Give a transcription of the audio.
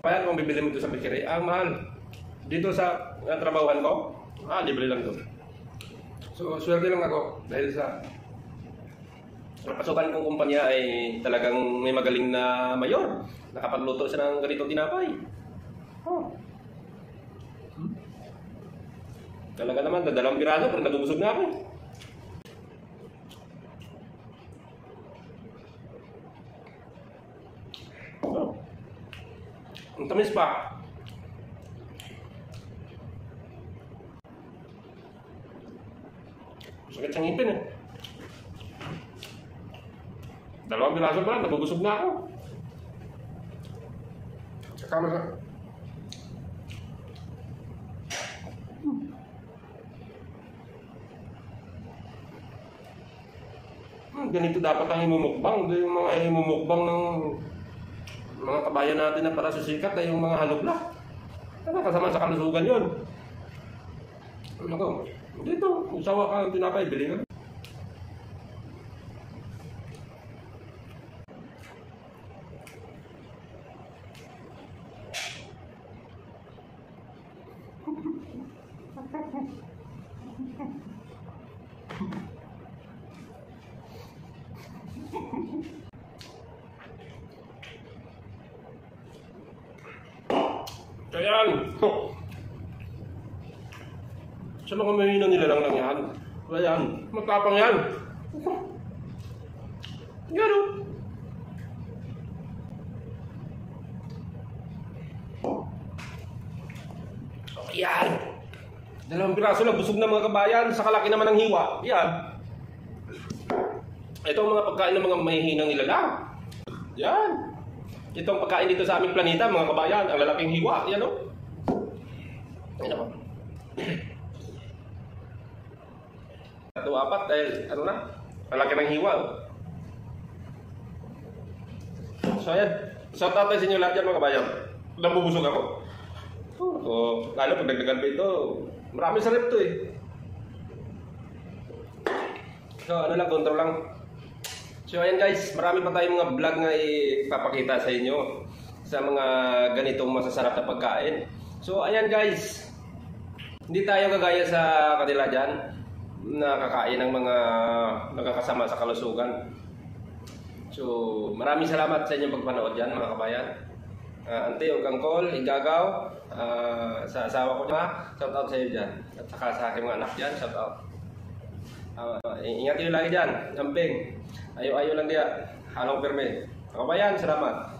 Kaya kung bibili mo ito sa bakery, mahal. Dito sa trabahuhan ko, libre lang to. So, swerte lang ako dahil sa pasukan kong kumpanya ay talagang may magaling na mayor. Nakapagluto siya ng ganitong tinapay. Talaga naman, dalawang piraso pero nabubusog na ako. Ang tamis pa. Sakit sa ngipin eh. Dalawang piraso pa lang, nabubusog na ako. Tsaka na sa... Ganito dapat ang imumukbang. Yung mga imumukbang ng mga kabayan natin na para susikat ay yung mga halubla. Kasama sa kalusugan yun. Ano ko? Dito, usawa ka ng tinapay, bili ka. Ayan! Sa mga mahina nila lang yan. Ayan, matapang yan. Yan o. Ayan! Dalawang piraso lang, busog na mga kabayan. Sa kalaki naman ng hiwa. Yan. Ito ang mga pagkain ng mga mahihinang nilalang. Yan. Ito ang pagkain dito sa aming planeta, mga kabayan. Ang lalaking hiwa. Yan o. Yan ako. Ito apat dahil ano na? Ang laki ng hiwa. So ayan. Shout out sa inyo lahat yan mga kabayan. Nabubusog ako. So, lalo pag nagdagan pa ito, marami sa rep to eh. So ano lang, control lang. So ayan guys, marami pa tayong mga vlog na ipapakita sa inyo sa mga ganitong masasarap na pagkain. So ayan guys, hindi tayo kagaya sa kanila dyan na kakain ng mga nakakasama sa kalusugan. So maraming salamat sa inyong pagpanood dyan mga kabayan. Ante, Kangkol, Igagaw, sa asawa ko dyan, shout out sa iyo dyan. At saka sa aking mga anak dyan, shout out. Ingat kayo lagi dyan, amping. Ayo-ayo lang dia, halong perme. Kabayan, salamat.